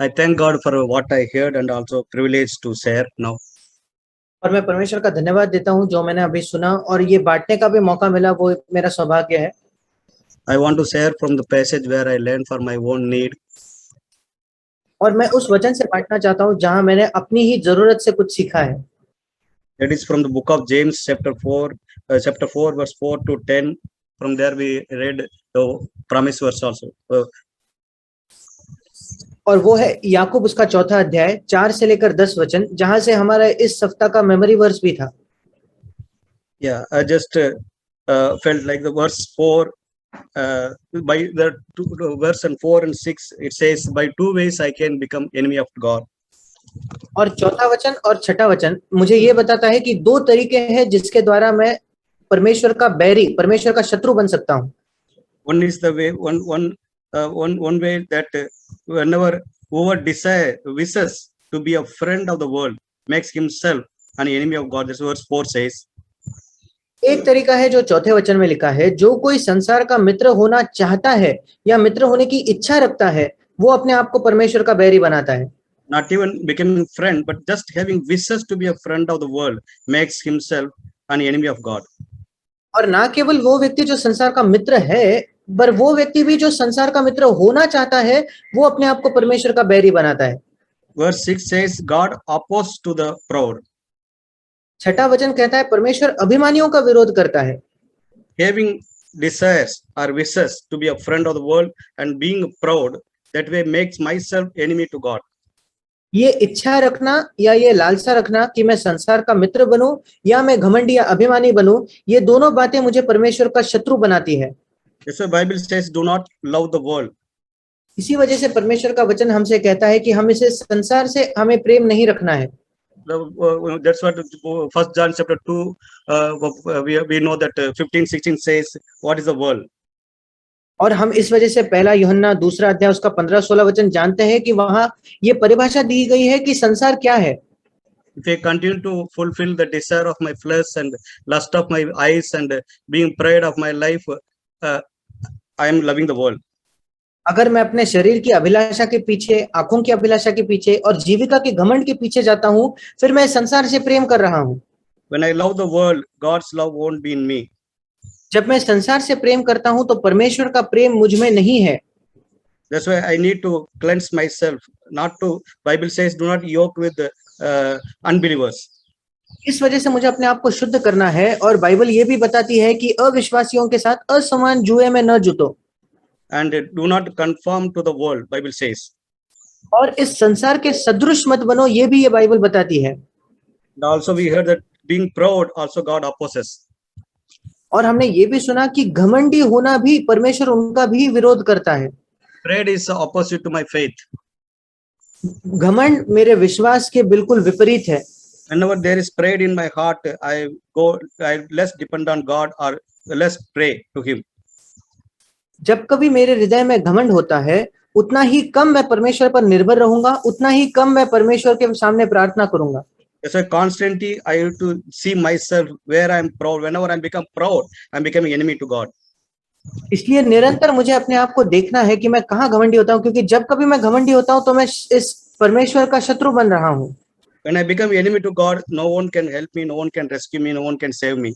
I thank God for what I heard and also privilege to share now. और मैं परमेश्वर का धन्यवाद देता हूँ जो मैंने अभी सुना और ये बांटने का भी मौका मिला, वो मेरा सौभाग्य है। I want to share from the passage where I learned for my own need. और मैं उस वचन से बांटना चाहता हूँ जहाँ मैंने अपनी ही जरूरत से कुछ सीखा है। That is from the book of James, chapter 4, verse 4 to 10. From there we read the promise verse also. और वो है याकूब उसका चौथा अध्याय 4 से लेकर 10 वचन, जहां से हमारा इस सप्ताह का मेमोरी वर्स भी था। Yeah, I just felt like the verse 4, by the verse and 4 and 6, it says, by two ways I can become enemy of God. और चौथा वचन और छठा वचन मुझे ये बताता है कि दो तरीके हैं जिसके द्वारा मैं परमेश्वर का बैरी, परमेश्वर का शत्रु बन सकता हूँ। One is the way, one way that whenever whoever wishes to be a friend of the world makes himself an enemy of God. This verse 4 says. एक तरीका है जो चौथे वचन में लिखा है, जो कोई संसार का मित्र होना चाहता है या मित्र होने की इच्छा रखता है, वो अपने आप को परमेश्वर का बैरी बनाता है। Not even becoming friend, but just having wishes to be a friend of the world makes himself an enemy of God. और ना केवल वो व्यक्ति जो संसार का मित्र है, पर वो व्यक्ति भी जो संसार का मित्र होना चाहता है, वो अपने आप को परमेश्वर का बैरी बनाता है। Verse 6 says, God opposed to the proud. छठा वचन कहता है परमेश्वर अभिमानियों का विरोध करता है। Having desires or wishes to be a friend of the world and being proud, that way makes myself enemy to God. ये इच्छा रखना या ये लालसा रखना कि मैं संसार का मित्र बनूं या मैं घमंडी या अभिमानी बनूं, ये दोनों बातें मुझे परमेश्वर का शत्रु बनाती है। That's why Bible says, do not love the world. इसी वजह से परमेश्वर का वचन हमसे कहता है कि हम इसे संसार से हमें प्रेम नहीं रखना है। That's what First John chapter 2, we know that 15-16 says, what is the world? और हम इस वजह से पहला यूहन्ना दूसरा अध्याय उसका 15-16 वचन जानते हैं कि वहां ये परिभाषा दी गई है कि संसार क्या है। If I continue to fulfill the desire of my flesh and lust of my eyes and being pride of my life, I am loving the world. अगर मैं अपने शरीर की अभिलाषा के पीछे, आंखों की अभिलाषा के पीछे और जीविका के घमंड के पीछे जाता हूं, फिर मैं संसार से प्रेम कर रहा हूं। When I love the world, God's love won't be in me. जब मैं संसार से प्रेम करता हूं तो परमेश्वर का प्रेम मुझ में नहीं है। That's why I need to cleanse myself. Not to, Bible says, do not yoke with unbelievers. इस वजह से मुझे अपने आप को शुद्ध करना है और बाइबल ये भी बताती है कि अविश्वासियों के साथ असमान जुए में न जुटो। And do not conform to the world, Bible says. और इस संसार के सदृश मत बनो, ये भी ये बाइबल बताती है। And also we heard that being proud also God opposes. और हमने ये भी सुना कि घमंडी होना भी परमेश्वर उनका भी विरोध करता है। Pride is opposite to my faith. घमंड मेरे विश्वास के बिल्कुल विपरीत है। Whenever there is pride in my heart, I less depend on God or less pray to Him. जब कभी मेरे हृदय में घमंड होता है, उतना ही कम मैं परमेश्वर पर निर्भर रहूंगा, उतना ही कम मैं परमेश्वर के सामने प्रार्थना करूंगा। So constantly I have to see myself where I am proud. Whenever I become proud, I am becoming enemy to God. इसलिए निरंतर मुझे अपने आप को देखना है कि मैं कहाँ घमंडी होता हूँ, क्योंकि जब कभी मैं घमंडी होता हूँ तो मैं इस परमेश्वर का शत्रु बन रहा हूँ। When I become enemy to God, no one can help me, no one can rescue me, no one can save me.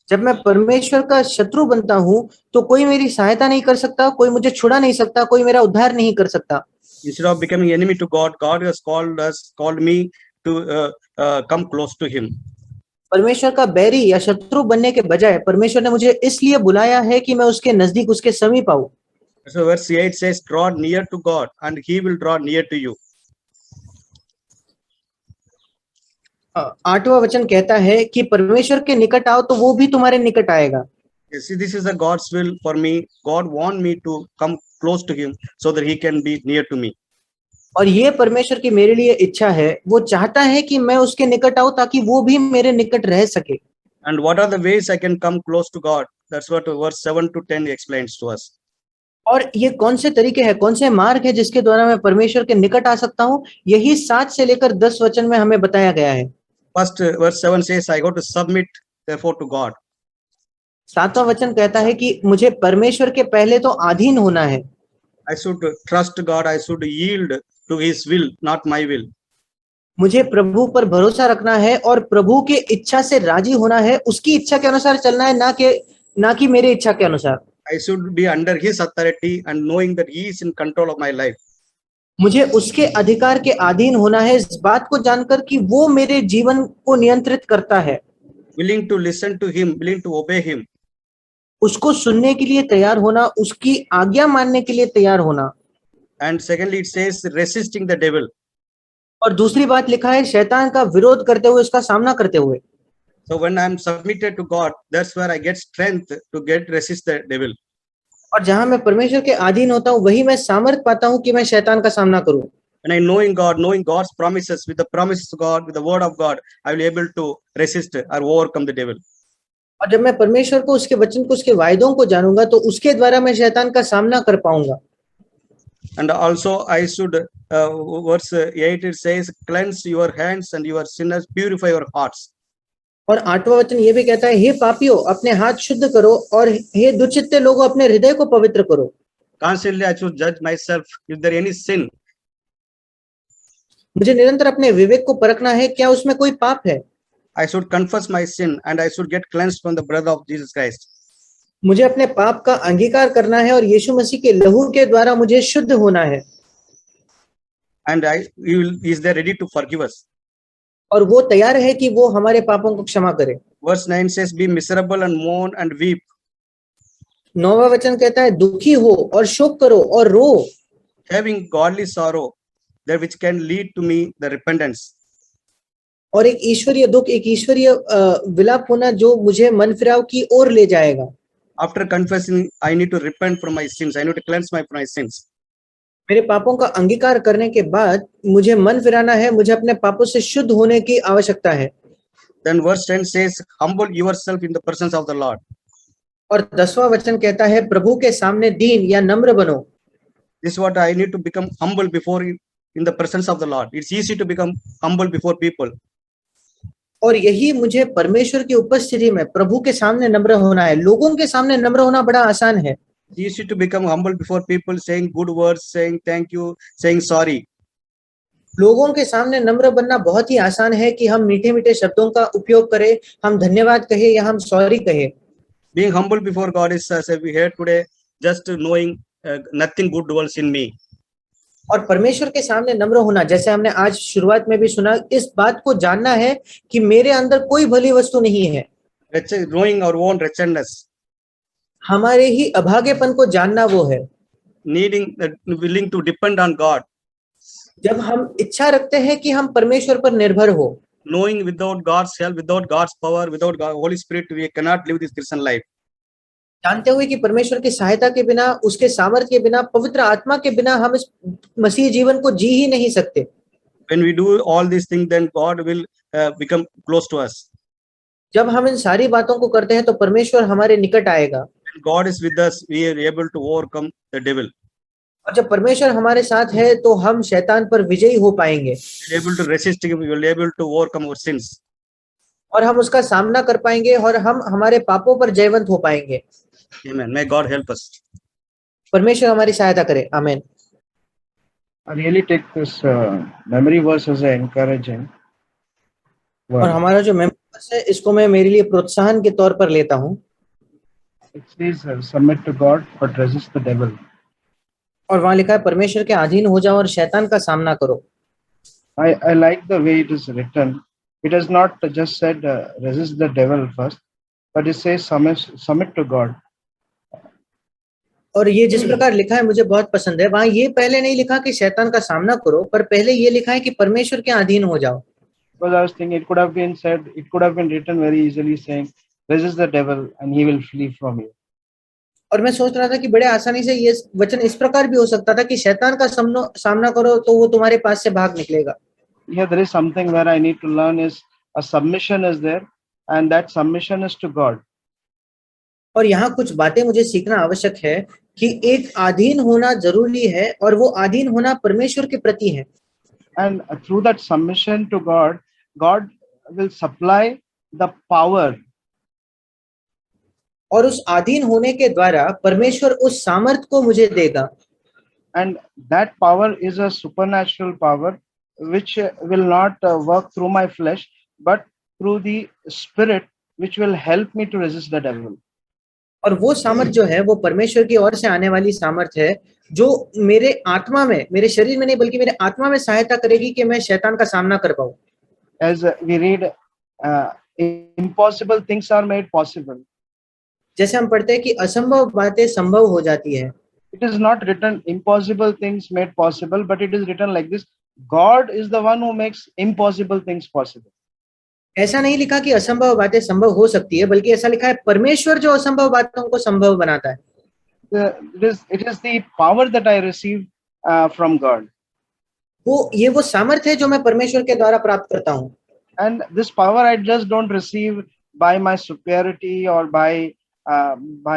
जब मैं परमेश्वर का शत्रु बनता हूँ तो कोई मेरी सहायता नहीं कर सकता, कोई मुझे छुड़ा नहीं सकता, कोई मेरा उद्धार नहीं कर सकता। Instead of becoming enemy to God, God has called me to come close to Him. परमेश्वर का बैरी या शत्रु बनने के बजाय परमेश्वर ने मुझे इसलिए बुलाया है कि मैं उसके नजदीक, उसके समीप आऊं। So verse 8 says, draw near to God and He will draw near to you. 8वां वचन कहता है कि परमेश्वर के निकट आओ तो वो भी तुम्हारे निकट आएगा। You see, this is the God's will for me. God want me to come close to Him so that He can be near to me. और ये परमेश्वर की मेरे लिए इच्छा है, वो चाहता है कि मैं उसके निकट आऊं ताकि वो भी मेरे निकट रह सके। And what are the ways I can come close to God? That's what verse 7 to 10 explains to us. और ये कौन से तरीके हैं, कौन से मार्ग है जिसके द्वारा मैं परमेश्वर के निकट आ सकता हूँ, यही 7 से लेकर 10 वचन में हमें बताया गया है। First verse 7 says, I got to submit therefore to God. 7वां वचन कहता है कि मुझे परमेश्वर के पहले तो अधीन होना है। I should trust God. I should yield to his will, not my will. मुझे प्रभु पर भरोसा रखना है और प्रभु की इच्छा से राजी होना है, उसकी इच्छा के अनुसार चलना है, ना कि मेरी इच्छा के अनुसार। I should be under his authority and knowing that he is in control of my life. मुझे उसके अधिकार के अधीन होना है, इस बात को जानकर कि वो मेरे जीवन को नियंत्रित करता है। Willing to listen to him, willing to obey him. उसको सुनने के लिए तैयार होना, उसकी आज्ञा मानने के लिए तैयार होना। And secondly, it says resisting the devil. और दूसरी बात लिखा है शैतान का विरोध करते हुए, उसका सामना करते हुए। So when I am submitted to God, that's where I get strength to resist the devil. और जहां मैं परमेश्वर के अधीन होता हूं, वही मैं सामर्थ पाता हूं कि मैं शैतान का सामना करूं। When I knowing God's promises, with the promises of God, with the word of God, I will be able to resist or overcome the devil. और जब मैं परमेश्वर को, उसके वचन को, उसके वायदों को जानूंगा, तो उसके द्वारा मैं शैतान का सामना कर पाऊंगा। And also I should, verse 8 it says, cleanse your hands and your sinners, purify your hearts. और 8वां वचन ये भी कहता है, हे पापियों अपने हाथ शुद्ध करो और हे दुष्चित्ते लोगों अपने हृदय को पवित्र करो। Constantly I should judge myself if there any sin. मुझे निरंतर अपने विवेक को परखना है, क्या उसमें कोई पाप है। I should confess my sin and I should get cleansed from the blood of Jesus Christ. मुझे अपने पाप का अंगीकार करना है और यीशु मसीह के लहू के द्वारा मुझे शुद्ध होना है। And he is there ready to forgive us. और वो तैयार है कि वो हमारे पापों को क्षमा करे। Verse 9 says, be miserable and mourn and weep. 9वां वचन कहता है, दुखी हो और शोक करो और रो। Having godly sorrow, that which can lead to me the repentance. और एक ईश्वरीय दुख, एक ईश्वरीय विलाप होना जो मुझे मन फिराव की ओर ले जाएगा। After confessing, I need to repent from my sins. I need to cleanse my from my sins. मेरे पापों का अंगीकार करने के बाद मुझे मन फिराना है, मुझे अपने पापों से शुद्ध होने की आवश्यकता है। Then verse 10 says, humble yourself in the presence of the Lord. और 10वां वचन कहता है, प्रभु के सामने दीन या नम्र बनो। This is what I need to become humble before in the presence of the Lord. It's easy to become humble before people. और यही मुझे परमेश्वर की उपस्थिति में प्रभु के सामने नम्र होना है। लोगों के सामने नम्र होना बड़ा आसान है। It's easy to become humble before people, saying good words, saying thank you, saying sorry. लोगों के सामने नम्र बनना बहुत ही आसान है कि हम मीठे मीठे शब्दों का उपयोग करें, हम धन्यवाद कहें या हम सॉरी कहें। Being humble before God is, as we heard today, just knowing nothing good dwells in me. और परमेश्वर के सामने नम्र होना, जैसे हमने आज शुरुआत में भी सुना, इस बात को जानना है कि मेरे अंदर कोई भली वस्तु नहीं है। Knowing our own wretchedness. हमारे ही अभागेपन को जानना वो है। Needing, willing to depend on God. जब हम इच्छा रखते हैं कि हम परमेश्वर पर निर्भर हो। Knowing without God's help, without God's power, without God, Holy Spirit, we cannot live this Christian life. जानते हुए कि परमेश्वर की सहायता के बिना, उसके सामर्थ्य के बिना, पवित्र आत्मा के बिना हम इस मसीह जीवन को जी ही नहीं सकते। When we do all these things, then God will become close to us. जब हम इन सारी बातों को करते हैं तो परमेश्वर हमारे निकट आएगा। When God is with us, we are able to overcome the devil. और जब परमेश्वर हमारे साथ है तो हम शैतान पर विजयी हो पाएंगे। We are able to resist him. We will be able to overcome our sins. और हम उसका सामना कर पाएंगे और हम हमारे पापों पर जयवंत हो पाएंगे। Amen. May God help us. परमेश्वर हमारी सहायता करे। आमीन। I really take this memory verse as an encouraging और word. हमारा जो मेमोरी वर्स है, इसको मैं मेरे लिए प्रोत्साहन के तौर पर लेता हूँ। It says, submit to God, but resist the devil. और वहां लिखा है, परमेश्वर के अधीन हो जाओ और शैतान का सामना करो। I like the way it is written. It has not just said resist the devil first, but it says submit to God. और ये जिस प्रकार लिखा है मुझे बहुत पसंद है। वहां ये पहले नहीं लिखा कि शैतान का सामना करो, पर पहले ये लिखा है कि परमेश्वर के अधीन हो जाओ। Because I was thinking it could have been written very easily saying resist the devil and he will flee from you. और मैं सोच रहा था कि बड़े आसानी से ये वचन इस प्रकार भी हो सकता था कि शैतान का सामना करो तो वो तुम्हारे पास से भाग निकलेगा। Here there is something where I need to learn is a submission is there, and that submission is to God. और यहाँ कुछ बातें मुझे सीखना आवश्यक है कि एक अधीन होना जरूरी है और वो अधीन होना परमेश्वर के प्रति है। And through that submission to God, God will supply the power. और उस अधीन होने के द्वारा परमेश्वर उस सामर्थ को मुझे देगा। and that power is a supernatural power which will not work through my flesh but through the spirit, which will help me to resist the devil. और वो सामर्थ जो है वो परमेश्वर की ओर से आने वाली सामर्थ है जो मेरे आत्मा में, मेरे शरीर में नहीं बल्कि मेरे आत्मा में सहायता करेगी कि मैं शैतान का सामना कर पाऊं. As we read, impossible things are made possible. जैसे हम पढ़ते हैं कि असंभव बातें संभव हो जाती है. It is not written impossible things made possible, but it is written like this: God is the one who makes impossible things possible. ऐसा नहीं लिखा कि असंभव बातें संभव हो सकती है, बल्कि ऐसा लिखा है परमेश्वर जो असंभव बातों को संभव बनाता है. It is the power that I receive from God. वो सामर्थ है जो मैं परमेश्वर के द्वारा प्राप्त करता हूँ. And this power I just don't receive by my superiority or by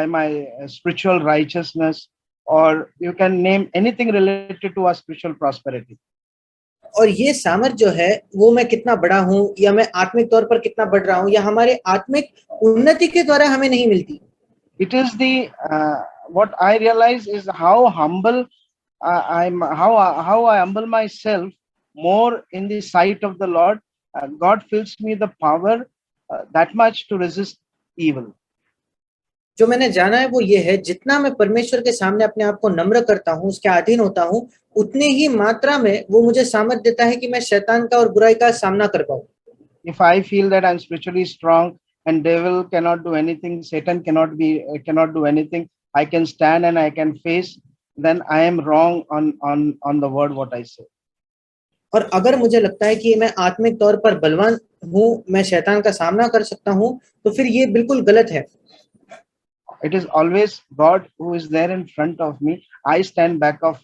my spiritual righteousness, or you can name anything related to our spiritual prosperity. और ये सामर्थ जो है वो मैं कितना बड़ा हूँ या मैं आत्मिक तौर पर कितना बढ़ रहा हूँ या हमारे आत्मिक उन्नति के द्वारा हमें नहीं मिलती. It is the what I realize is how humble how I humble myself more in the sight of the Lord. God fills me the power that much to resist evil. जो मैंने जाना है वो ये है, जितना मैं परमेश्वर के सामने अपने आप को नम्र करता हूँ, उसके अधीन होता हूँ, उतने ही मात्रा में वो मुझे सामर्थ देता है कि मैं शैतान का और बुराई का सामना कर पाऊँ. If I feel that I'm spiritually strong and devil cannot do anything, Satan cannot do anything, I can stand and I can face, then I am wrong on the word what I say. और अगर मुझे लगता है कि मैं आत्मिक तौर पर बलवान हूँ, मैं शैतान का सामना कर सकता हूँ, तो फिर ये बिल्कुल गलत है. It is always God who is there in front of me. I stand back of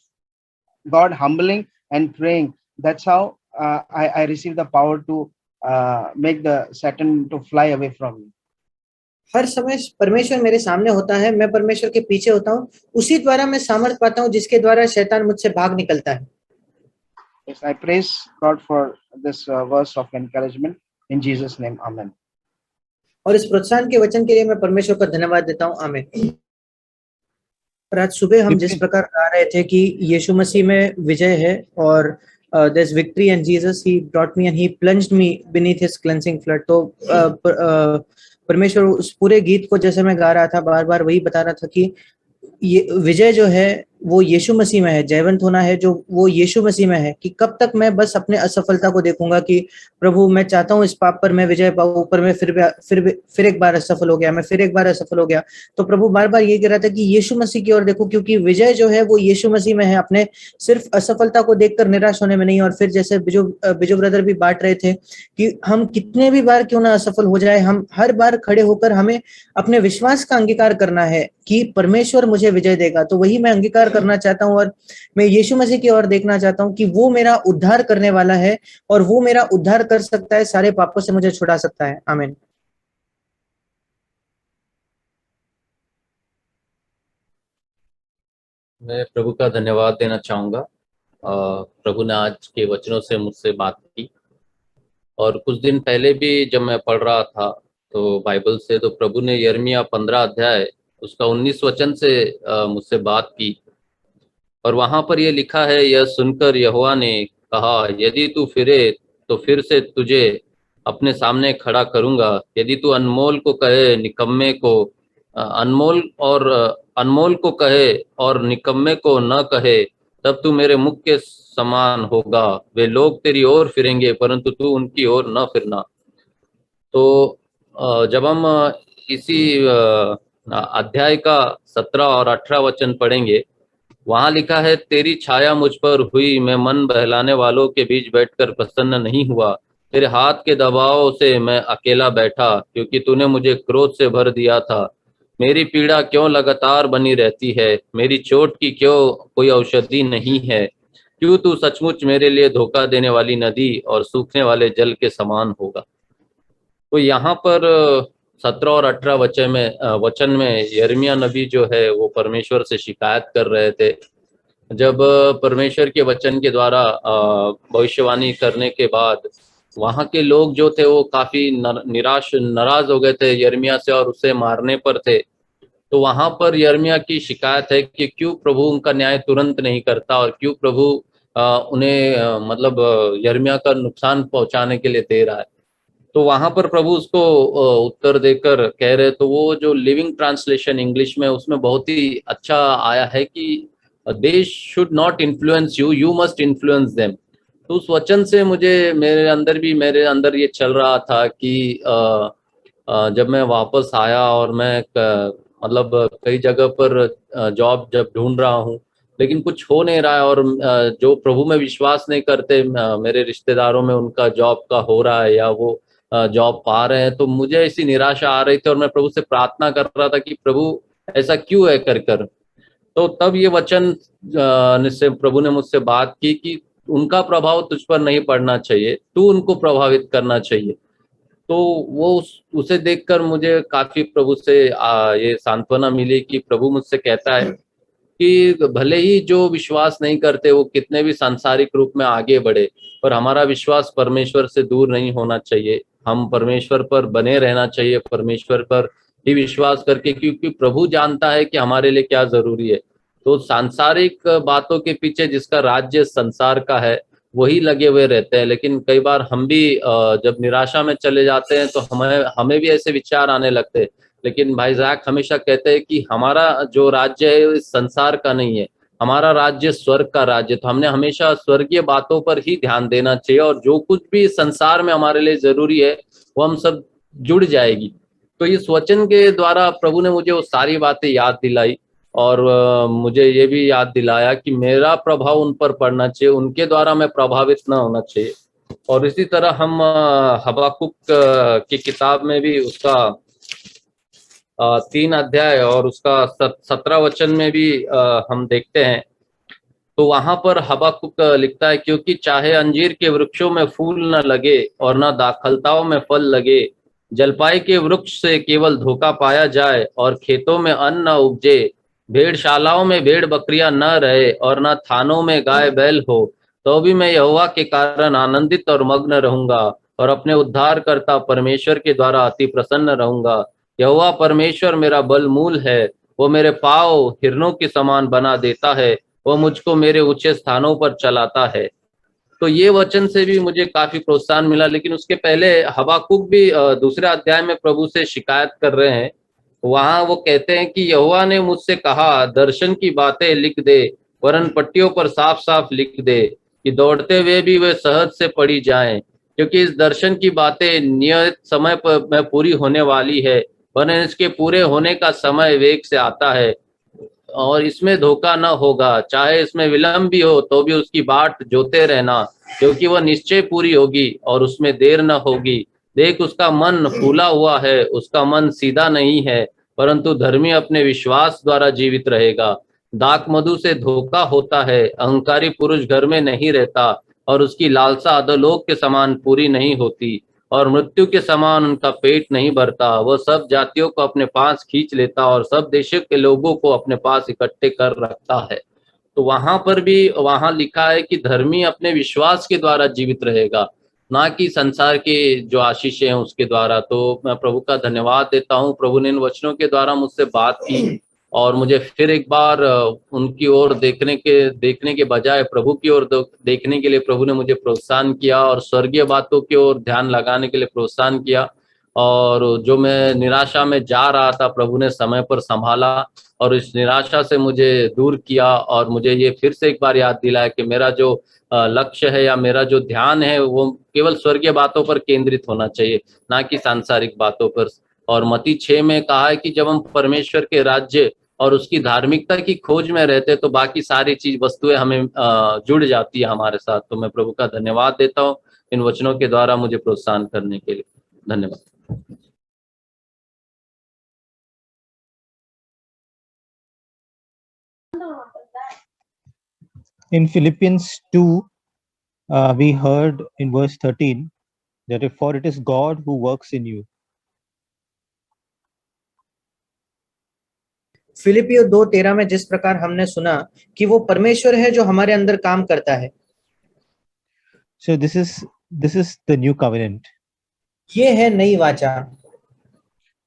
God, humbling and praying. That's how I receive the power to make the Satan to fly away from me. हर समय परमेश्वर मेरे सामने होता है, मैं परमेश्वर के पीछे होता हूँ, उसी द्वारा मैं सामर्थ पाता हूँ जिसके द्वारा शैतान मुझसे भाग निकलता है. Yes, I praise God for this verse of encouragement in Jesus' name. Amen. और इस प्रोत्साहन के वचन के लिए मैं परमेश्वर का धन्यवाद देता हूँ. आमीन. और आज सुबह हम जिस प्रकार गा रहे थे कि यीशु मसीह में विजय है और there's victory in Jesus, he brought me and he plunged me beneath his cleansing flood. तो परमेश्वर उस पूरे गीत को जैसे मैं गा रहा था, बार बार वही बता रहा था कि ये विजय जो है वो यीशु मसीह में है, जयवंत होना है जो वो यीशु मसीह में है. कि कब तक मैं बस अपने असफलता को देखूंगा कि प्रभु मैं चाहता हूँ इस पाप पर मैं विजय पाऊं, पर मैं फिर एक बार असफल हो गया, मैं फिर एक बार असफल हो गया. तो प्रभु बार बार ये कह रहा था कि यीशु मसीह की ओर देखो, क्योंकि विजय जो है वो यीशु मसीह में है. अपने सिर्फ असफलता को देखकर निराश होने में नहीं. और फिर जैसे बिजो ब्रदर भी बांट रहे थे कि हम कितने भी बार क्यों ना असफल हो जाए, हम हर बार खड़े होकर हमें अपने विश्वास का अंगीकार करना है कि परमेश्वर मुझे विजय देगा. तो वही मैं अंगीकार करना चाहता हूं और मैं यीशु मसीह की ओर देखना चाहता हूं कि वो मेरा उद्धार करने वाला है और वो मेरा उद्धार कर सकता है, सारे पापों से मुझे छुड़ा सकता है. आमीन. मैं प्रभु का धन्यवाद देना चाहूँगा. प्रभु ने आज के वचनों से मुझसे बात की और कुछ दिन पहले भी जब मैं पढ़ रहा था तो बाइबल से, तो प्रभु ने यिर्मयाह 15 अध्याय उसका 19 वचन से मुझसे बात की. और वहां पर ये लिखा है, यह सुनकर यहोवा ने कहा, यदि तू फिरे तो फिर से तुझे अपने सामने खड़ा करूंगा. यदि तू अनमोल को कहे निकम्मे को, अनमोल को कहे और निकम्मे को न कहे, तब तू मेरे मुख के समान होगा. वे लोग तेरी ओर फिरेंगे परंतु तू उनकी ओर न फिरना. तो जब हम इसी अध्याय का 17 और 18 वचन पढ़ेंगे, वहां लिखा है, तेरी छाया मुझ पर हुई, मैं मन बहलाने वालों के बीच बैठकर प्रसन्न नहीं हुआ. तेरे हाथ के दबाव से मैं अकेला बैठा, क्योंकि तूने मुझे क्रोध से भर दिया था. मेरी पीड़ा क्यों लगातार बनी रहती है, मेरी चोट की क्यों कोई औषधि नहीं है. क्यों तू सचमुच मेरे लिए धोखा देने वाली नदी और सूखने वाले जल के समान होगा. तो यहाँ पर 17 और 18 वचन में यिर्मयाह नबी जो है वो परमेश्वर से शिकायत कर रहे थे. जब परमेश्वर के वचन के द्वारा भविष्यवाणी करने के बाद वहाँ के लोग जो थे वो काफी नाराज हो गए थे यिर्मयाह से और उसे मारने पर थे. तो वहां पर यिर्मयाह की शिकायत है कि क्यों प्रभु उनका न्याय तुरंत नहीं करता और क्यों प्रभु उन्हें मतलब यिर्मयाह का नुकसान पहुंचाने के लिए दे रहा है। तो वहां पर प्रभु उसको उत्तर देकर कह रहे, तो वो जो लिविंग ट्रांसलेशन इंग्लिश में उसमें बहुत ही अच्छा आया है कि they should not influence you, you must influence them. तो उस वचन से मुझे मेरे अंदर ये चल रहा था कि जब मैं वापस आया और मैं मतलब कई जगह पर जॉब जब ढूंढ रहा हूँ लेकिन कुछ हो नहीं रहा है, और जो प्रभु में विश्वास नहीं करते मेरे रिश्तेदारों में उनका जॉब का हो रहा है या वो जॉब पा रहे हैं, तो मुझे ऐसी निराशा आ रही थी और मैं प्रभु से प्रार्थना कर रहा था कि प्रभु ऐसा क्यों है कर कर। तो तब ये वचन से प्रभु ने मुझसे बात की कि उनका प्रभाव तुझ पर नहीं पड़ना चाहिए, तू उनको प्रभावित करना चाहिए। तो वो उसे देखकर मुझे काफी प्रभु से ये सांत्वना मिली कि प्रभु मुझसे कहता है कि भले ही जो विश्वास नहीं करते वो कितने भी सांसारिक रूप में आगे बढ़े, पर हमारा विश्वास परमेश्वर से दूर नहीं होना चाहिए। हम परमेश्वर पर बने रहना चाहिए, परमेश्वर पर ही विश्वास करके, क्योंकि प्रभु जानता है कि हमारे लिए क्या जरूरी है। तो सांसारिक बातों के पीछे जिसका राज्य संसार का है वही लगे हुए रहते हैं, लेकिन कई बार हम भी जब निराशा में चले जाते हैं तो हमें भी ऐसे विचार आने लगते हैं। लेकिन भाई जैक हमेशा कहते हैं कि हमारा जो राज्य है इस संसार का नहीं है, हमारा राज्य स्वर्ग का राज्य। तो हमने हमेशा स्वर्गीय बातों पर ही ध्यान देना चाहिए, और जो कुछ भी संसार में हमारे लिए जरूरी है वो हम सब जुड़ जाएगी। तो इस वचन के द्वारा प्रभु ने मुझे वो सारी बातें याद दिलाई, और मुझे ये भी याद दिलाया कि मेरा प्रभाव उन पर पड़ना चाहिए, उनके द्वारा मैं प्रभावित ना होना चाहिए। और इसी तरह हम हबाकुक की किताब में भी उसका 3 अध्याय और उसका 17 वचन में भी हम देखते हैं। तो वहां पर हबाकुक लिखता है, क्योंकि चाहे अंजीर के वृक्षों में फूल न लगे और न दाखलताओं में फल लगे, जलपाई के वृक्ष से केवल धोखा पाया जाए और खेतों में अन्न न उपजे, भेड़शालाओं में भेड़ बकरियां न रहे और न थानों में गाय बैल हो, तो भी मैं यहोवा के कारण आनंदित और मग्न रहूंगा और अपने उद्धारकर्ता परमेश्वर के द्वारा अति प्रसन्न रहूंगा। यहोवा परमेश्वर मेरा बल मूल है, वो मेरे पाँव हिरनों के समान बना देता है, वो मुझको मेरे ऊंचे स्थानों पर चलाता है। तो ये वचन से भी मुझे काफी प्रोत्साहन मिला। लेकिन उसके पहले हबाकुक भी दूसरे अध्याय में प्रभु से शिकायत कर रहे हैं। वहां वो कहते हैं कि यहोवा ने मुझसे कहा, दर्शन की बातें लिख दे, वरन पट्टियों पर साफ साफ लिख दे कि दौड़ते हुए भी वे सहज से पढ़ी जाएं, क्योंकि इस दर्शन की बातें नियत समय पर में पूरी होने वाली है, वरन इसके पूरे होने का समय वेग से आता है और इसमें धोखा न होगा। चाहे इसमें विलंब भी हो तो भी उसकी बाट जोते रहना, क्योंकि वह निश्चय पूरी होगी और उसमें देर न होगी। देख, उसका मन फूला हुआ है, उसका मन सीधा नहीं है, परंतु धर्मी अपने विश्वास द्वारा जीवित रहेगा। दाक मधु से धोखा होता है, अहंकारी पुरुष घर में नहीं रहता, और उसकी लालसा अधोलोक के समान पूरी नहीं होती, और मृत्यु के समान उनका पेट नहीं भरता। वह सब जातियों को अपने पास खींच लेता और सब देशों के लोगों को अपने पास इकट्ठे कर रखता है। तो वहां पर भी वहां लिखा है कि धर्मी अपने विश्वास के द्वारा जीवित रहेगा, ना कि संसार के जो आशीषें हैं उसके द्वारा। तो मैं प्रभु का धन्यवाद देता हूँ, प्रभु ने इन वचनों के द्वारा मुझसे बात की और मुझे फिर एक बार उनकी ओर देखने के बजाय प्रभु की ओर देखने के लिए प्रभु ने मुझे प्रोत्साहन किया और स्वर्गीय बातों की ओर ध्यान लगाने के लिए प्रोत्साहन किया। और जो मैं निराशा में जा रहा था, प्रभु ने समय पर संभाला और इस निराशा से मुझे दूर किया, और मुझे ये फिर से एक बार याद दिलाया कि मेरा जो लक्ष्य है या मेरा जो ध्यान है वो केवल स्वर्गीय बातों पर केंद्रित होना चाहिए, ना कि सांसारिक बातों पर। और मत्ती 6 में कहा है कि जब हम परमेश्वर के राज्य और उसकी धार्मिकता की खोज में रहते तो बाकी सारी चीज वस्तुएं हमें जुड़ जाती है हमारे साथ। तो मैं प्रभु का धन्यवाद देता हूँ इन वचनों के द्वारा मुझे प्रोत्साहन करने के लिए। धन्यवाद। In Philippians 2, we heard in verse 13 that for it is God who works in you. फिलिपियो 2:13 में जिस प्रकार हमने सुना कि वो परमेश्वर है जो हमारे अंदर काम करता है। So this is the new covenant. ये है नई वाचा।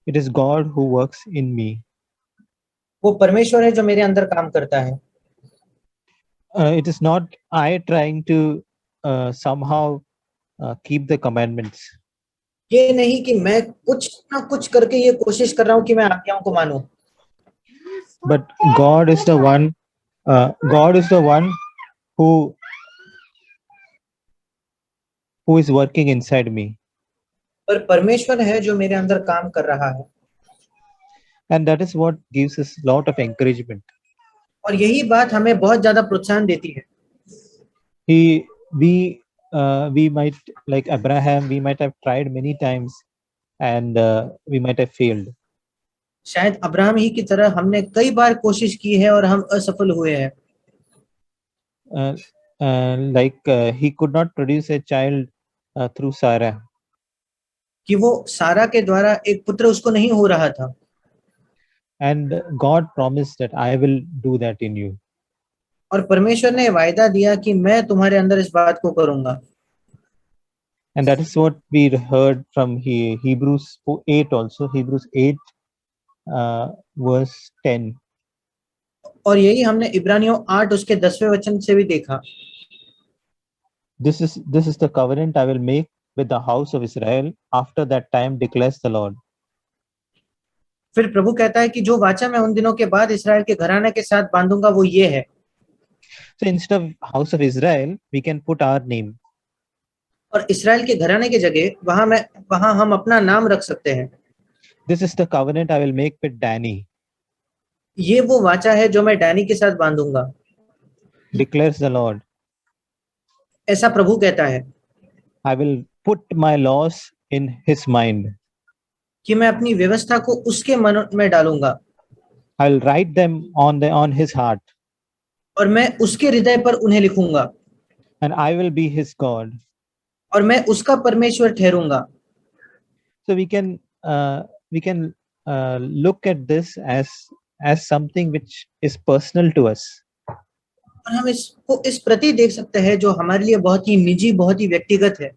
It is God who works in me. वो परमेश्वर है जो मेरे अंदर काम करता है। It is not I trying to somehow keep the commandments, ये नहीं कि मैं कुछ ना कुछ करके ये कोशिश कर रहा हूँ कि मैं आज्ञाओं को मानूं, but God is the one. God is the one who is working inside me, पर परमेश्वर है जो मेरे अंदर काम कर रहा है। and that is what gives us lot of encouragement. और यही बात हमें बहुत ज्यादा प्रोत्साहन देती है। We might, like Abraham, we might have tried many times, and we might have failed. शायद अब्राहम ही की तरह हमने कई बार कोशिश की है और हम असफल हुए हैं। He could not produce a child through Sarah, कि वो सारा के द्वारा एक पुत्र उसको नहीं हो रहा था, and God promised that I will do that in you. और परमेश्वर ने वायदा दिया कि मैं तुम्हारे अंदर इस बात को करूंगा। And that is what we heard from Hebrews 8 also. Hebrews 8 verse 10. और यही हमने इब्रानियों 8 उसके 10वें वचन से भी देखा। This is the covenant I will make with the house of Israel after that time, declares the Lord. फिर प्रभु कहता है कि जो वाचा मैं उन दिनों के बाद इस्राएल के घराने के साथ बांधूंगा वो ये है। So instead of house of Israel, we can put our name. और इस्राएल के घराने की जगह वहां हम अपना नाम रख सकते हैं। This is the covenant I will make with Danny, ये वो वाचा है जो मैं डैनी के साथ बांधूंगा, declares the Lord. ऐसा प्रभु कहता है I will put my laws in his mind. कि मैं अपनी व्यवस्था को उसके मन में डालूंगा, I will write them on his heart, और मैं उसके हृदय पर उन्हें लिखूंगा, and I will be his God. और मैं उसका परमेश्वर ठहरूंगा। So we can look at this as something which is personal to us. और हम इसको इस प्रति देख सकते हैं जो हमारे लिए बहुत ही निजी, बहुत ही व्यक्तिगत है।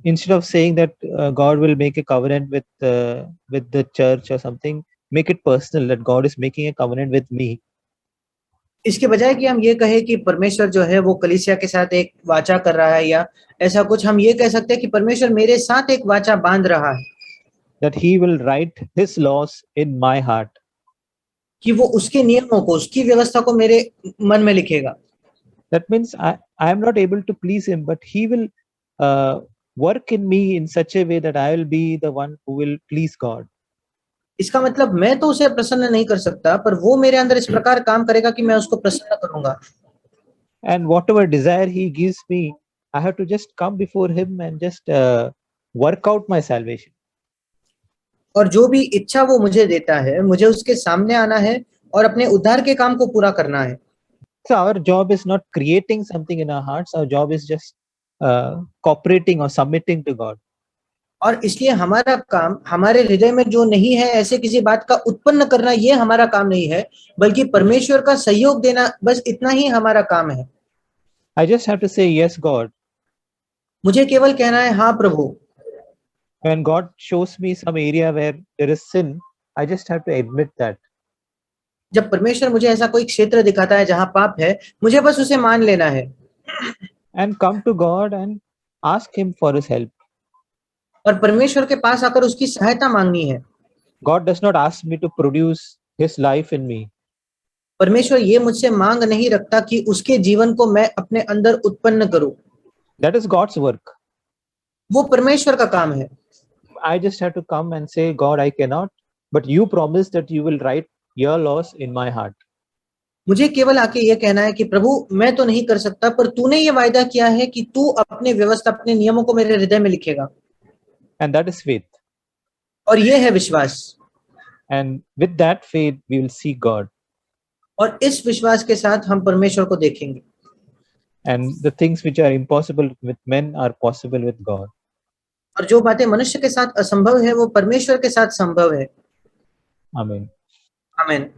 Instead of saying that God will make a covenant with the church or something, make it personal that God is making a covenant with me. इसके बजाय कि हम ये कहें कि परमेश्वर जो है वो कलीसिया के साथ एक वाचा कर रहा है या ऐसा कुछ, हम ये कह सकते हैं कि परमेश्वर मेरे साथ एक वाचा बांध रहा है, That he will write his laws in my heart. कि वो उसके नियमों को, उसकी व्यवस्था को मेरे मन में लिखेगा। That means I am not able to please him, but he will work in me in such a way that I will be the one who will please God. इसका मतलब मैं तो उसे प्रसन्न नहीं कर सकता, पर वो मेरे अंदर इस प्रकार काम करेगा कि मैं उसको प्रसन्न करूंगा। And whatever desire he gives me, I have to just come before him and just work out my salvation. और जो भी इच्छा वो मुझे देता है, मुझे उसके सामने आना है और अपने उद्धार के काम को पूरा करना है। So our job is not creating something in our hearts. Our job is just cooperating or submitting to God. और इसलिए हमारा काम हमारे हृदय में जो नहीं है ऐसे किसी बात का उत्पन्न करना, ये हमारा काम नहीं है, बल्कि परमेश्वर का सहयोग देना, बस इतना ही हमारा काम है। I just have to say yes, God. मुझे केवल कहना है हाँ प्रभु। When God shows me some area where there is sin, I just have to admit that. जब परमेश्वर मुझे ऐसा कोई क्षेत्र दिखाता है जहाँ पाप है, मुझे बस उसे मान लेना है And come to God and ask him for his help. और परमेश्वर के पास आकर उसकी सहायता मांगनी है। God does not ask me to produce his life in me. परमेश्वर ये मुझसे मांग नहीं रखता कि उसके जीवन को मैं अपने अंदर उत्पन्न करूं। That is God's work. वो परमेश्वर का काम है। I just have to come and say, God, I cannot, but you promise that you will write your laws in my heart. मुझे केवल आके ये कहना है कि प्रभु मैं तो नहीं कर सकता, पर तूने ये वायदा किया है कि तू अपने व्यवस्था, अपने नियमों को मेरे हृदय में लिखेगा। And that is faith. और ये है विश्वास। And with that faith, we will see God. और इस विश्वास के साथ हम परमेश्वर को देखेंगे। And the things which are impossible with men are possible with God. और जो बातें मनुष्य के साथ असंभव है वो परमेश्वर के साथ संभव है। Amen. आमीन।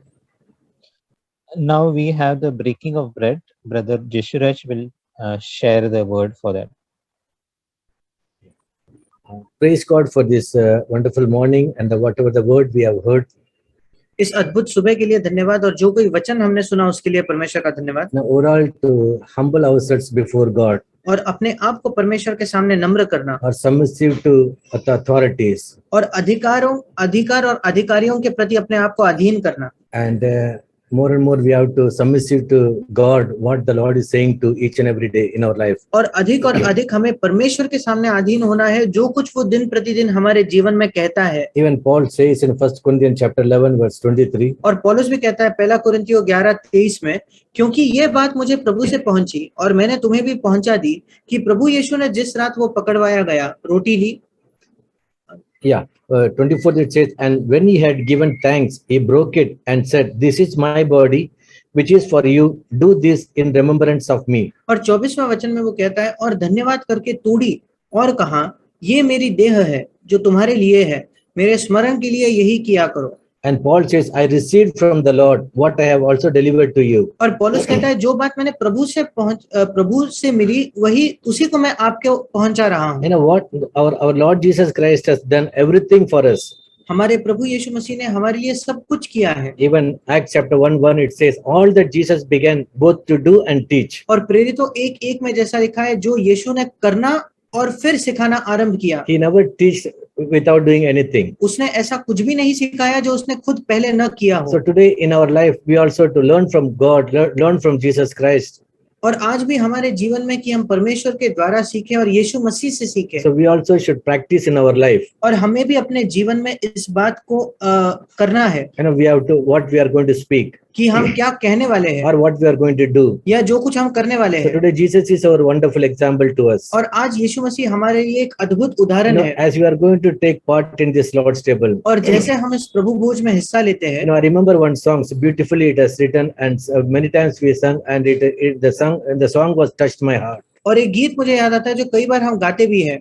Now we have the breaking of bread. Brother Jeshuraj will share the word for that. Praise God for this wonderful morning and whatever the word we have heard. इस अद्भुत सुबह के लिए धन्यवाद और जो कोई वचन हमने सुना उसके लिए परमेश्वर का धन्यवाद। Now, overall, to humble ourselves before God और अपने आप को परमेश्वर के सामने नम्र करना or submissive to the authorities, और अधिकार और अधिकारियों के प्रति अपने आप को अधीन करना। and more and more we have to submissive to God, what the Lord is saying to each and every day in our life. और अधिक हमें परमेश्वर के सामने अधीन होना है, जो कुछ वो दिन प्रतिदिन हमारे जीवन में कहता है। Even Paul says in 1 Corinthians chapter 11 verse 23, और पौलुस भी कहता है पहला कुरिन्थियों 11:23 में, क्योंकि ये बात मुझे प्रभु से पहुंची और मैंने तुम्हें भी पहुंचा दी कि प्रभु यीशु ने जिस रात वो पकड़वाया गया रोटी ली। 24 it says, and when he had given thanks, he broke it and said, this is my body, which is for you. Do this in remembrance of me. और 24वां वचन में वो कहता है और धन्यवाद करके तोड़ी और कहा, ये मेरी देह है जो तुम्हारे लिए है, मेरे स्मरण के लिए यही किया करो। And Paul says, I received from the Lord what I have also delivered to you. और पौलुस कहता है जो बात मैंने प्रभु से मिली वही उसी को मैं आपको पहुंचा रहा हूँ। You know what? Our Lord Jesus Christ has done everything for us. हमारे प्रभु यीशु मसीह ने हमारे लिए सब कुछ किया है। Even Acts chapter 1:1 it says, all that Jesus began both to do and teach. और प्रेरितों 1:1 में जैसा लिखा है, जो यीशु ने करना और फिर सिखाना आरंभ किया। He never teach without doing anything. उसने ऐसा कुछ भी नहीं सिखाया जो उसने खुद पहले न किया हो। So today in our life, we also to learn from God, learn from Jesus Christ. और आज भी हमारे जीवन में कि हम परमेश्वर के द्वारा सीखें और यीशु मसीह से सीखें। So we also should practice in our life. और हमें भी अपने जीवन में इस बात को करना है। You know, we have to what we are going to speak. कि हम क्या कहने वाले हैं or what we are going to do. या जो कुछ हम करने वाले So हैं। today Jesus is our wonderful example to us. और आज यीशु मसीह हमारे लिए एक अद्भुत उदाहरण है। As we are going to take part in this Lord's table. और जैसे हम इस प्रभु भोज में हिस्सा लेते हैं। I remember one song, so beautifully it has written, and many times we sung, and the song was touched my heart. और एक गीत मुझे याद आता है जो कई बार हम गाते भी हैं।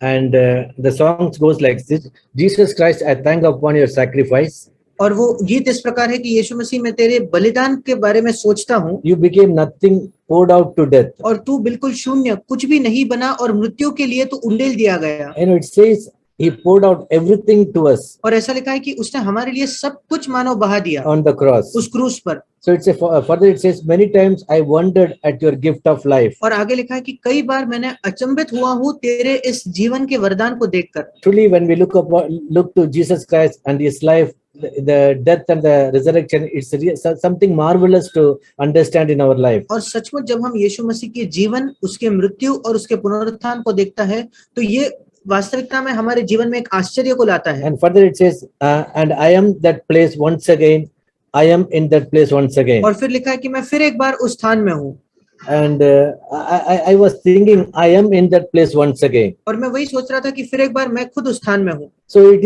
And the song goes like this: Jesus Christ, I thank upon your sacrifice. और वो गीत इस प्रकार है कि यीशु मसीह मैं तेरे बलिदान के बारे में सोचता हूँ। You became nothing, poured out to death. और तू बिल्कुल शून्य, कुछ भी नहीं बना और मृत्यु के लिए तू उंडेल दिया गया। And it says he poured out everything to us. और ऐसा लिखा है कि उसने हमारे लिए सब कुछ मानो बहा दिया on the cross. उस क्रूस पर। So it's further it says, many times I wondered at your gift of life. और आगे लिखा है कि कई बार मैंने अचंभित हुआ हूँ तेरे इस जीवन के वरदान को देखकर। Truly, when we look to Jesus Christ and his life, the death and the resurrection, it's something marvelous to understand in our life. और सचमुच जब हम यीशु मसीह के जीवन, उसके मृत्यु और उसके पुनरुत्थान को देखता है तो ये वास्तविकता में हमारे जीवन में एक आश्चर्य को लाता है। And further it says, and I am that place once again. I am in that place once again. और फिर लिखा है कि मैं फिर एक बार उस स्थान में हूँ। And I was thinking, I am in that place once again. और मैं वही सोच रहा था कि फिर एक बार मैं खुद उस स्थान में हूँ। So it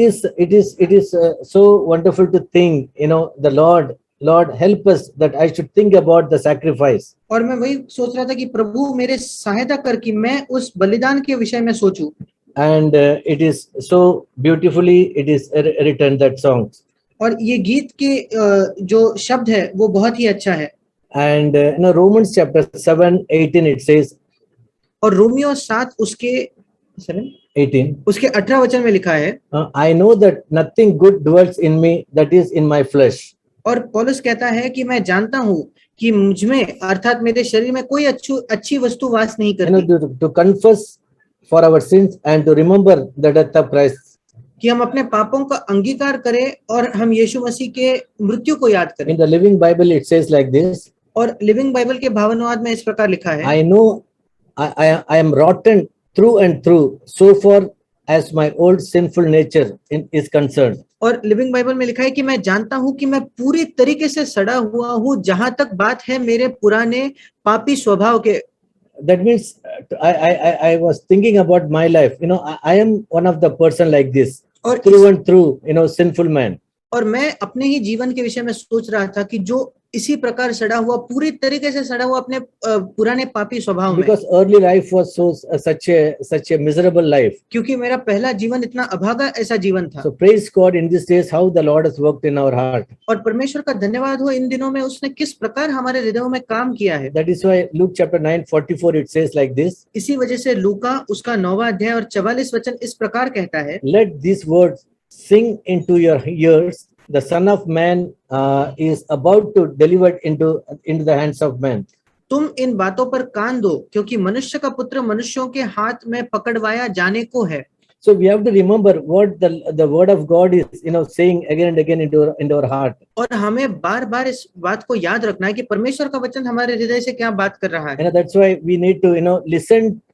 is so wonderful to think, the Lord help us that I should think about the sacrifice. और मैं वही सोच रहा था कि प्रभु मेरे सहायता कर कि मैं उस बलिदान के विषय में सोचूं। And it is so beautifully it is written, that song. और ये गीत के जो शब्द है वो बहुत ही अच्छा है। And Romans chapter 7:18 it says, और रोमियो 7 उसके 18 उसके 18 वचन में लिखा है, I know that nothing good dwells in me, that is in my flesh. और पौलुस कहता है कि मैं जानता हूँ कि मुझ में अर्थात मेरे शरीर में कोई अच्छी वस्तु वास नहीं करती। To confess for our sins and to remember the death of Christ. कि हम अपने पापों का अंगीकार करें और हम यीशु मसीह के मृत्यु को याद करें। In the Living Bible it says like this. और लिविंग बाइबल के भावानुवाद में इस प्रकार लिखा है, I know I am rotten through and through, so far as my old sinful nature is concerned. और लिविंग बाइबल में लिखा है कि मैं जानता हूं कि मैं पूरी तरीके से सड़ा हुआ हूं जहां तक बात है मेरे पुराने पापी स्वभाव के। That means I was thinking about my life. I am one of the person like this, और through and through, sinful man. और मैं अपने ही जीवन के विषय में सोच रहा था कि जो इसी प्रकार सड़ा हुआ, पूरी तरीके से सड़ा हुआ अपने पुराने पापी स्वभाव में। Because early life was such a miserable life. क्योंकि मेरा पहला जीवन इतना अभागा ऐसा जीवन था। So praise God in these days how the Lord has worked in our heart. और परमेश्वर का धन्यवाद हो इन दिनों में उसने किस प्रकार हमारे हृदयों में काम किया है। That is why Luke chapter 9:44 it says like this. इसी वजह से लूका उसका 9वां अध्याय और 44 वचन इस प्रकार कहता है, Let these words sing into your ears the Son of Man is about to delivered into the hands of men. तुम इन बातों पर कान दो, क्योंकि मनुष्य का पुत्र मनुष्यों के हाथ में पकड़वाया जाने को है। So we have to remember what the word of God is, saying again and again into our heart. और हमें बार बार इस बात को याद रखना है कि परमेश्वर का वचन हमारे हृदय से क्या बात कर रहा है। That's why we need to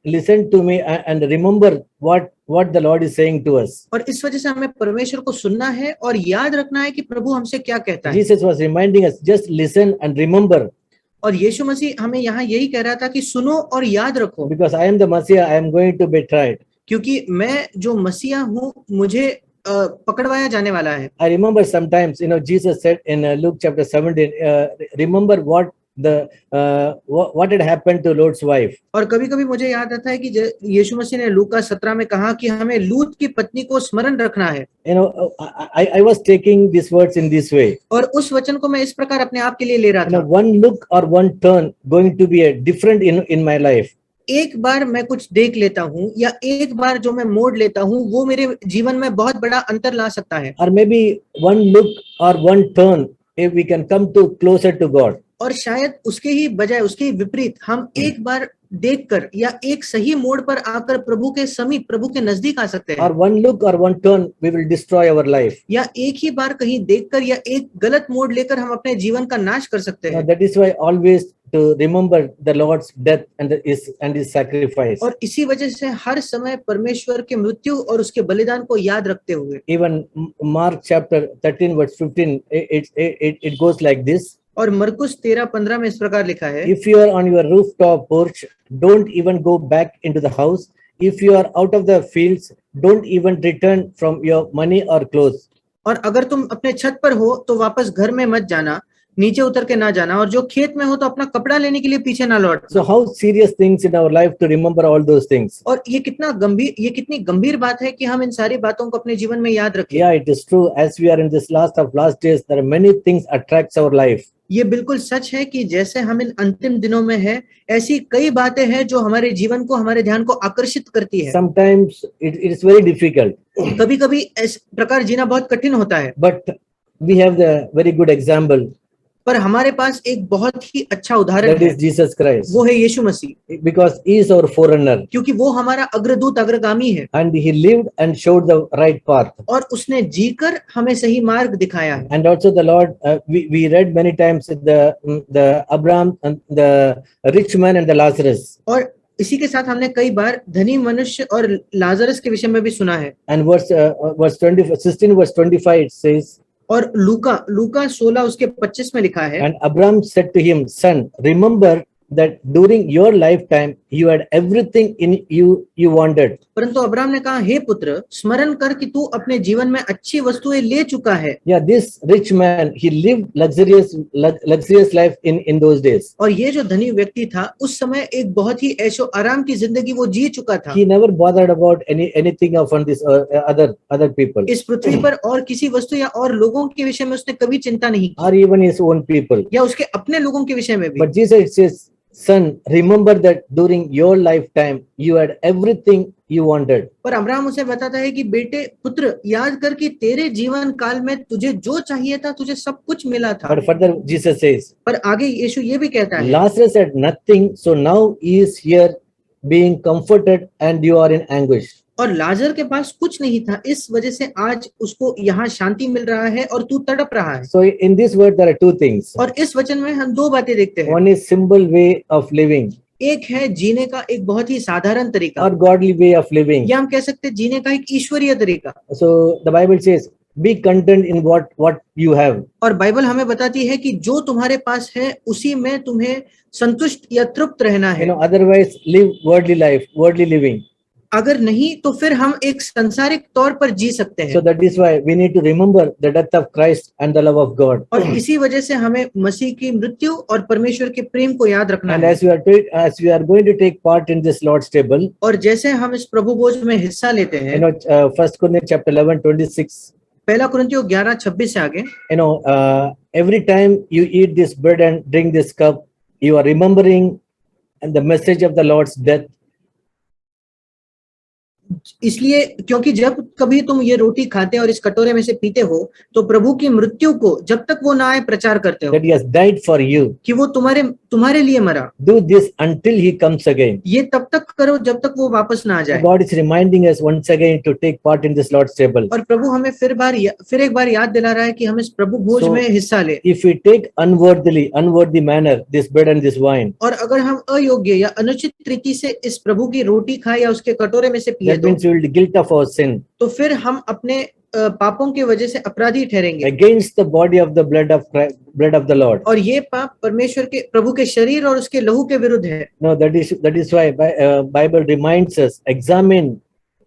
listen to me and remember what the Lord is saying to us. और इस वजह से हमें परमेश्वर को सुनना है और याद रखना है कि प्रभु हमसे क्या कहता है। Jesus was reminding us, just listen and remember. और यीशु मसीह हमें यहाँ यही कह रहा था कि सुनो और याद रखो, Because I am the Messiah, I am going to be tried. क्योंकि मैं जो मसीहा हूँ मुझे पकड़वाया जाने वाला है। I remember sometimes, Jesus said in Luke chapter 17, remember what had happened to Lord's wife. और कभी कभी मुझे याद आता है कि यीशु मसीह ने लूका 17 में कहा कि हमें लूत की पत्नी को स्मरण रखना है। I was taking these words in this way. और उस वचन को मैं इस प्रकार अपने आप के लिए ले रहा था। One look or one turn going to be a different in my life. एक बार मैं कुछ देख लेता हूँ या एक बार जो मैं मोड़ लेता हूँ वो मेरे जीवन में बहुत बड़ा अंतर ला सकता है। Or maybe one look or one turn, if we can come to closer to God. और शायद उसके ही बजाय, उसके ही विपरीत, हम एक बार देखकर या एक सही मोड़ पर आकर प्रभु के समीप, प्रभु के नजदीक आ सकते हैं। Or one look or one turn, we will destroy our life. या एक ही बार कहीं देखकर या एक गलत मोड़ लेकर हम अपने जीवन का नाश कर सकते हैं। That is why always to remember the Lord's death and his sacrifice. और इसी वजह से हर समय परमेश्वर के मृत्यु और उसके बलिदान को याद रखते हुए, Even Mark chapter 13 verse 15, it goes like this. और मरकुस 13:15 में इस प्रकार लिखा है, If you are on your rooftop porch, don't even go back into the house. If you are out of the fields, don't even return from your money or clothes. और अगर तुम अपने छत पर हो तो वापस घर में मत जाना, नीचे उतर के ना जाना, और जो खेत में हो तो अपना कपड़ा लेने के लिए पीछे ना लौटना। So how serious things in our life to remember all those things. और ये कितनी गंभीर बात है कि हम इन सारी बातों को अपने जीवन में याद रखें। Yeah, it is true. As we are in this last days, there are many things attracts our life. ये बिल्कुल सच है कि जैसे हम इन अंतिम दिनों में हैं, ऐसी कई बातें हैं जो हमारे जीवन को, हमारे ध्यान को आकर्षित करती है। Sometimes it is very difficult. कभी-कभी इस प्रकार जीना बहुत कठिन होता है। But we have the very good example. पर हमारे पास एक बहुत ही अच्छा उदाहरण That है, is Jesus Christ. वो है यीशु मसीह। Because he is our forerunner. क्योंकि वो हमारा अग्रदूत, अग्रगामी है। And he lived and showed the right path. और उसने जीकर हमें सही मार्ग दिखाया है। And also the Lord, we read many times the Abraham and the rich man and the Lazarus. और इसी के साथ हमने कई बार धनी मनुष्य और लाजरस के विषय में भी सुना है। And verse 16 verse 25 it says, और लूका 16 उसके 25 में लिखा है, and Abraham said to him, son, remember that during your lifetime you had everything in you wanted. परंतु अब्राहम ने कहा, हे पुत्र, स्मरण कर कि तू अपने जीवन में अच्छी वस्तुएं ले चुका है। Yeah, this rich man, he lived luxurious life in those days. और ये जो धनी व्यक्ति था उस समय एक बहुत ही ऐशो आराम की जिंदगी वो जी चुका था। He never bothered about anything of on this other people. इस पृथ्वी पर और किसी वस्तु या और लोगों के विषय में उसने कभी चिंता नहीं की, Or even his own people. या उसके अपने लोगों के विषय में भी। But Jesus says, son, remember that during your lifetime you had everything you wanted. पर अब्राहम उसे बताता है कि बेटे, पुत्र, याद कर कि तेरे जीवन काल में तुझे जो चाहिए था तुझे सब कुछ मिला था। But further Jesus says, पर आगे यीशु ये भी कहता है, Lazarus had nothing, so now he is here being comforted and you are in anguish. और लाजर के पास कुछ नहीं था, इस वजह से आज उसको यहाँ शांति मिल रहा है और तू तड़प रहा है। So in this word there are two things. और इस वचन में हम दो बातें देखते हैं। One is simple way of living, एक है जीने का एक बहुत ही साधारण तरीका, or godly way of living. या हम कह सकते हैं जीने का एक ईश्वरीय तरीका। So the Bible says, be content in what you have. और बाइबल हमें बताती है कि जो तुम्हारे पास है उसी में तुम्हें संतुष्ट या तृप्त रहना है। Otherwise live worldly life, worldly living. अगर नहीं तो फिर हम एक सांसारिक तौर पर जी सकते हैं। So that is why we need to remember the death of Christ and the love of God. और इसी वजह से हमें मसीह की मृत्यु और परमेश्वर के प्रेम को याद रखना And है। as we are going to take part in this Lord's table, और जैसे हम इस प्रभु भोज में हिस्सा लेते हैं, 1 Corinthians chapter 11:26. पहला कुरिन्थियों 11:26 से आगे, Every time you eat this bread and drink this cup, you are remembering the message of the Lord's death. इसलिए क्योंकि जब कभी तुम ये रोटी खाते और इस कटोरे में से पीते हो तो प्रभु की मृत्यु को जब तक वो ना आए प्रचार करते हो that he has died for you. कि वो तुम्हारे लिए मरा। Do this until he comes again. ये तब तक करो जब तक वो वापस ना आ जाए। God is reminding us once again to take part in this Lord's table. और प्रभु हमें फिर एक बार याद दिला रहा है कि हम इस प्रभु भोज So, में हिस्सा ले। If we take unworthy manner this bread and this wine, और अगर हम अयोग्य या अनुचित रीति से इस प्रभु की रोटी खाए या उसके कटोरे में से पिए that means we will be guilt of our sin तो फिर हम अपने पापों की वजह से अपराधी ठहरेंगे against the body of the blood of the Lord. और ये पाप परमेश्वर के प्रभु के शरीर और उसके लहू के विरुद्ध है। No, that is why Bible reminds us, examine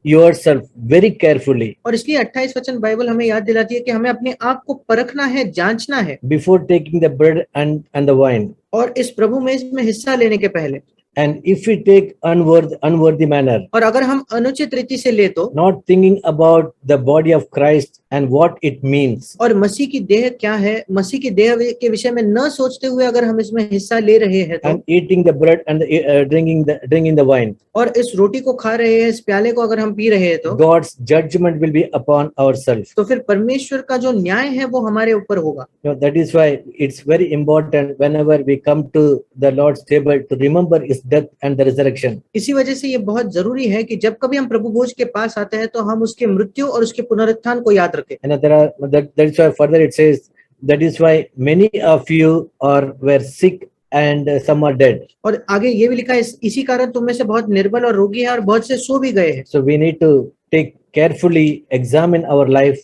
yourself very carefully और इसलिए 28 वचन बाइबल हमें याद दिलाती है कि हमें अपने आप को परखना है, जांचना है before taking the bread and the wine. और इस प्रभु में इसमें हिस्सा लेने के पहले। And if we take unworthy manner, और अगर हम अनुचित रीति से ले तो not thinking about the body of Christ and what it means, और मसीह की देह क्या है, मसीह की देह के विषय में न सोचते हुए अगर हम इसमें हिस्सा ले रहे हैं तो and eating the bread and drinking the wine, और इस रोटी को खा रहे हैं, इस प्याले को अगर हम पी रहे हैं तो God's judgment will be upon ourselves. तो फिर परमेश्वर का जो न्याय है वो हमारे ऊपर होगा। That is why it's very important whenever we come to the Lord's table to remember His death and the resurrection. इसी वजह से ये बहुत जरूरी है कि जब कभी हम प्रभु भोज के पास आते हैं तो हम उसके मृत्यु और उसके पुनरुत्थान को याद रखें। And that is why further it says, that is why many of you were sick and some are dead. और आगे ये भी लिखा है इसी कारण तुम में से बहुत निर्बल और रोगी है और बहुत से सो भी गए हैं। So we need to take carefully examine our life.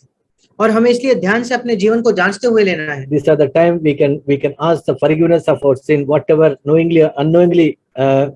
और हमें इसलिए ध्यान से अपने जीवन को जांचते हुए लेना है। These are the time we can ask the forgiveness of our sin, whatever knowingly or unknowingly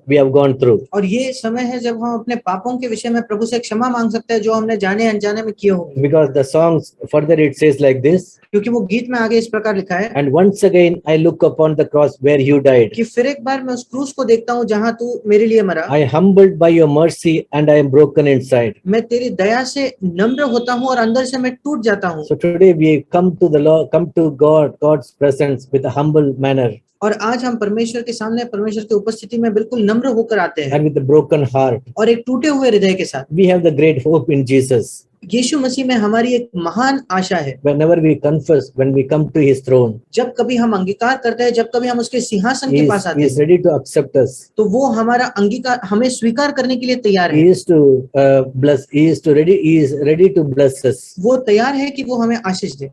we have gone through. और ये समय है जब हम अपने पापों के विषय में प्रभु से क्षमा मांग सकते हैं जो हमने जाने अनजाने में किए होंगे। Because the songs further it says like this, क्योंकि वो गीत में आगे इस प्रकार लिखा है and once again I look upon the cross where you died. कि फिर एक बार मैं उस क्रूस को देखता हूँ जहाँ तू मेरे लिए मरा। I humbled by your mercy and I am broken inside. मैं तेरी दया से नम्र होता हूँ और अंदर से मैं टूट जाता हूँ। So today we come to the Lord, come to God's presence with a humble manner और आज हम परमेश्वर के सामने परमेश्वर की उपस्थिति में बिल्कुल नम्र होकर आते हैं and with a broken heart. और एक टूटे हुए हृदय के साथ। We have the great hope in Jesus. यीशु मसीह में हमारी एक महान आशा है। Whenever we confess, when we come to His throne, जब कभी हम अंगीकार करते हैं, जब कभी हम उसके सिंहासन He के is, पास आते he is हैं ready to accept us. तो वो हमारा अंगीकार हमें स्वीकार करने के लिए तैयार He है। is to bless. He is ready to bless us. वो तैयार है कि वो हमें आशीष दे।